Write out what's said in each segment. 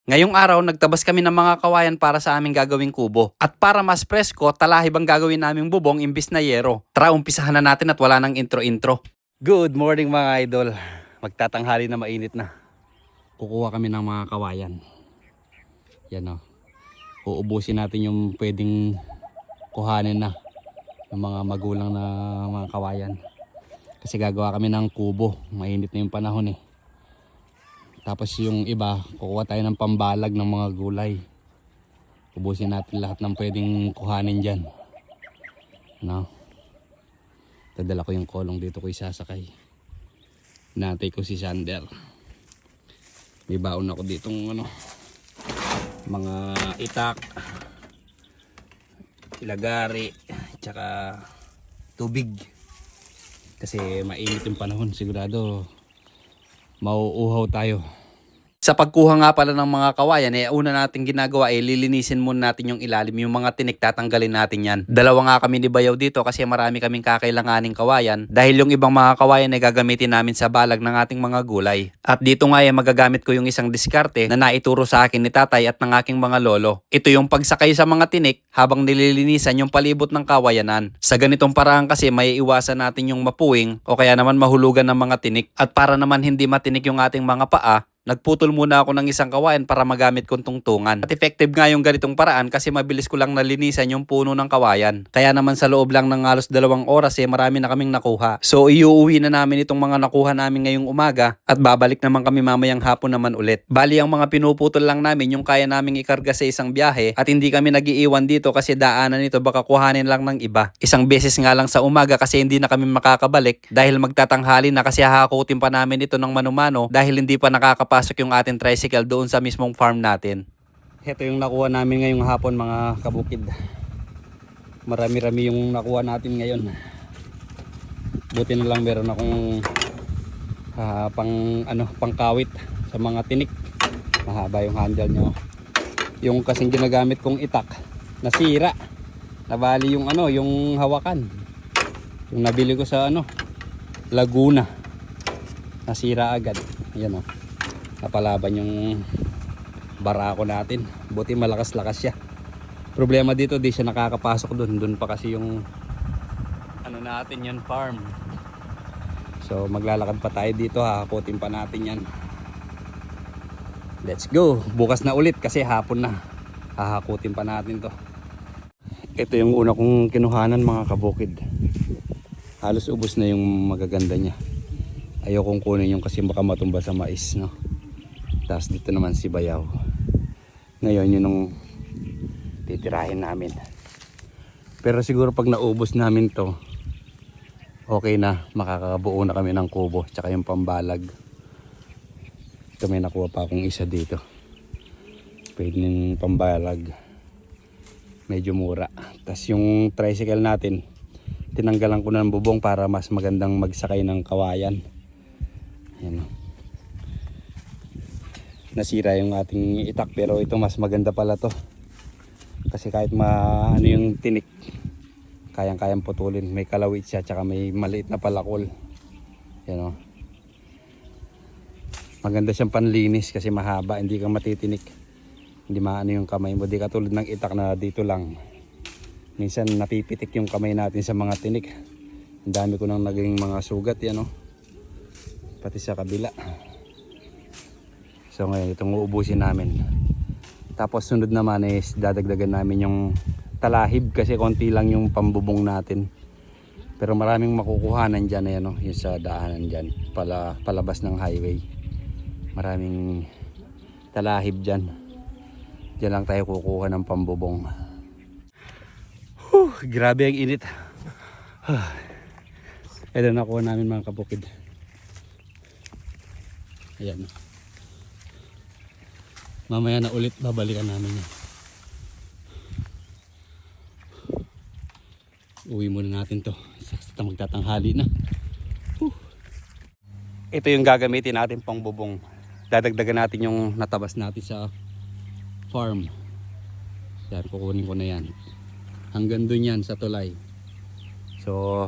Ngayong araw, nagtabas kami ng mga kawayan para sa aming gagawing kubo. At para mas presko, talahib ang gagawin naming bubong imbis na yero. Tara, umpisahan na natin at wala nang intro-intro. Good morning mga idol. Magtatanghali na mainit na. Kukuha kami ng mga kawayan. Yan o. Uubusin natin yung pwedeng kuhanin na ng mga magulang na mga kawayan. Kasi gagawa kami ng kubo. Mainit na yung panahon eh. Tapos yung iba, kukuha tayo ng pambalag ng mga gulay. Ubusin natin lahat ng pwedeng kuhanin dyan. No? Dadala ko yung kolong dito ko isasakay. Natay ko si Sander. May baon ako ditong mga itak, ilagari, tsaka tubig. Kasi mainit yung panahon, sigurado mauuhaw tayo. Sa pagkuha nga pala ng mga kawayan, una natin ginagawa lilinisin muna natin yung ilalim, yung mga tinik tatanggalin natin yan. Dalawa nga kami ni Bayaw dito kasi marami kaming kakailanganing kawayan dahil yung ibang mga kawayan ay gagamitin namin sa balag ng ating mga gulay. At dito nga magagamit ko yung isang diskarte na naituro sa akin ni tatay at ng aking mga lolo. Ito yung pagsakay sa mga tinik habang nililinisan yung palibot ng kawayanan. Sa ganitong paraan kasi may iwasan natin yung mapuwing o kaya naman mahulugan ng mga tinik. At para naman hindi matinik yung ating mga paa, nagputol muna ako ng isang kawayan para magamit kong tungtungan. At effective nga yung ganitong paraan kasi mabilis ko lang nalinisan yung puno ng kawayan. Kaya naman sa loob lang ng halos 2 oras marami na kaming nakuha. So iuuwi na namin itong mga nakuha namin ngayong umaga at babalik naman kami mamayang hapon naman ulit. Bali ang mga pinuputol lang namin yung kaya naming ikarga sa isang biyahe at hindi kami nagiiwan dito kasi daanan nito baka kuhanin lang ng iba. Isang beses nga lang sa umaga kasi hindi na kami makakabalik dahil magtatanghali na kasi hahakutin pa namin ito ng mano-mano dahil hindi pa nakakapasok yung ating tricycle doon sa mismong farm natin. Ito yung nakuha namin ngayong hapon mga kabukid. Marami-rami yung nakuha natin ngayon. Buti na lang meron akong pangkawit sa mga tinik. Mahaba yung handle nyo. Yung kasing ginagamit kong itak nasira. Nabali yung yung hawakan. Yung nabili ko sa Laguna. Nasira agad. Ayan napalaban yung barako natin. Buti malakas-lakas siya. Problema dito, di siya nakakapasok doon pa kasi yung natin yan farm. So maglalakad pa tayo dito, hahakutin pa natin yan. Let's go. Bukas na ulit kasi hapon na. Hahakutin pa natin to. Ito yung una kong kinuhanan mga kabukid. Halos ubos na yung magaganda niya. Ayokong kunin yung kasi baka matumba sa mais, no. Tapos dito naman si Bayaw. Ngayon yun yung titirahin namin. Pero siguro pag naubos namin to, okay na, makakabuo na kami ng kubo tsaka yung pambalag. Ito may nakuha pa akong isa dito. Pwede ng pambalag. Medyo mura. Tapos yung tricycle natin, tinanggalan ko na ng bubong para mas magandang magsakay ng kawayan. Ayan. Nasira yung ating itak pero ito mas maganda pala to. Kasi kahit yung tinik, kayang-kayang putulin. May kalawit siya tsaka may maliit na palakol. Yan maganda siyang panlinis kasi mahaba, hindi ka matitinik. Hindi maano yung kamay mo, di katulad ng itak na dito lang. Minsan napipitik yung kamay natin sa mga tinik. Ang dami ko nang naging mga sugat yan pati sa kabila. So ngayon itong uubusin namin. Tapos sunod naman dadagdagan namin yung talahib kasi konti lang yung pambubong natin. Pero maraming makukuhanan dyan yung sa daanan dyan palabas ng highway. Maraming talahib dyan. Dyan lang tayo kukuha ng pambubong. Grabe ang init. Ito nakuha namin mga kabukid. Ayan. Mamaya na ulit babalikan namin yan. Uwi muna natin to. Sa magtatanghali na. Ito yung gagamitin natin pang bubong. Dadagdagan natin yung natabas natin sa farm. Yan, kukunin ko na yan. Hanggang dun yan sa tulay. So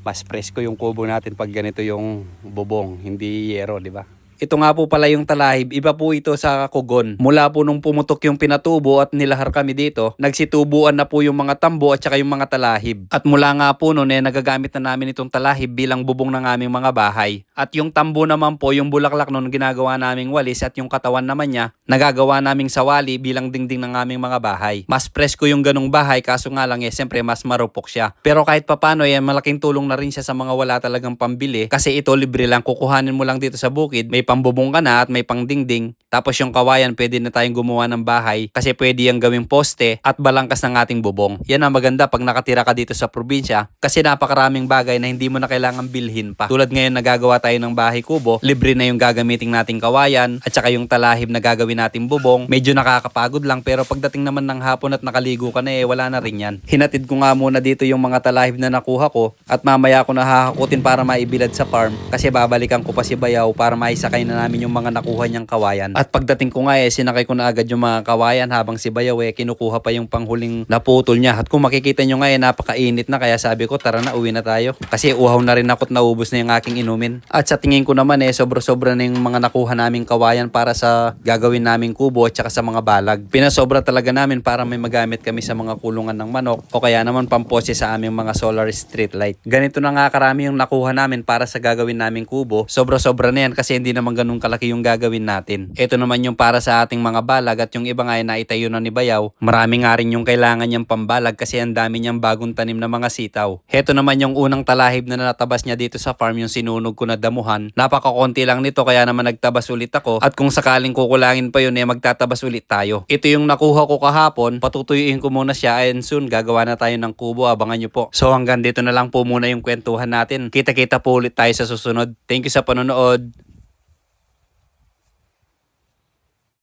mas presko yung kubo natin pag ganito yung bubong, hindi yero, di ba? Ito nga po pala yung talahib, iba po ito sa kugon. Mula po nung pumutok yung pinatubo at nilahar kami dito, nagsitubuan na po yung mga tambo at saka yung mga talahib. At mula nga po noon nagagamit na namin itong talahib bilang bubong ng aming mga bahay. At yung tambo naman po, yung bulaklak noon ginagawa naming walis at yung katawan naman niya, nagagawa naming sawali bilang dingding ng aming mga bahay. Mas presko yung ganong bahay, kaso nga lang siyempre mas marupok siya. Pero kahit papano malaking tulong na rin siya sa mga wala talagang pambili kasi ito libre lang, kukuhanin mo lang dito sa bukid, may pambubong ka na at may pangdingding. Tapos yung kawayan pwede na tayong gumawa ng bahay kasi pwede yung gawing poste at balangkas ng ating bubong. Yan ang maganda pag nakatira ka dito sa probinsya kasi napakaraming bagay na hindi mo na kailangan bilhin pa. Tulad ngayon nagagawa tayo ng bahay kubo, libre na yung gagamiting nating kawayan at saka yung talahib na gagawin nating bubong. Medyo nakakapagod lang pero pagdating naman ng hapon at nakaligo ka na wala na rin yan. Hinatid ko nga muna dito yung mga talahib na nakuha ko at mamaya ko na hahakutin para maibilad sa farm kasi babalikan ko pa si Bayaw para maisakay na namin yung mga nakuha niyang kawayan. At pagdating ko nga sinakay ko na agad yung mga kawayan habang si Bayaw kinukuha pa yung panghuling naputol niya. At kung makikita nyo nga napakainit na kaya sabi ko tara na uwi na tayo. Kasi uhaw na rin ako at naubos na yung aking inumin. At sa tingin ko naman sobra-sobra na yung mga nakuha naming kawayan para sa gagawin naming kubo at saka sa mga balag. Pinasobra talaga namin para may magamit kami sa mga kulungan ng manok o kaya naman pampose sa aming mga solar street light. Ganito na nga karami yung nakuha namin para sa gagawin naming kubo. Sobra-sobra na yan kasi hindi naman ganun kalaki yung gagawin natin. Ito naman yung para sa ating mga balag at yung iba nga naitayo na ni Bayaw. Marami nga rin yung kailangan niyang pambalag kasi ang dami niyang bagong tanim na mga sitaw. Heto naman yung unang talahib na natabas niya dito sa farm, yung sinunog ko na damuhan. Napakakonti lang nito kaya naman nagtabas ulit ako at kung sakaling kukulangin pa yun magtatabas ulit tayo. Ito yung nakuha ko kahapon, patutuyuin ko muna siya and soon gagawa na tayo ng kubo, abangan nyo po. So hanggang dito na lang po muna yung kwentuhan natin. Kita-kita po ulit tayo sa susunod. Thank you sa panonood.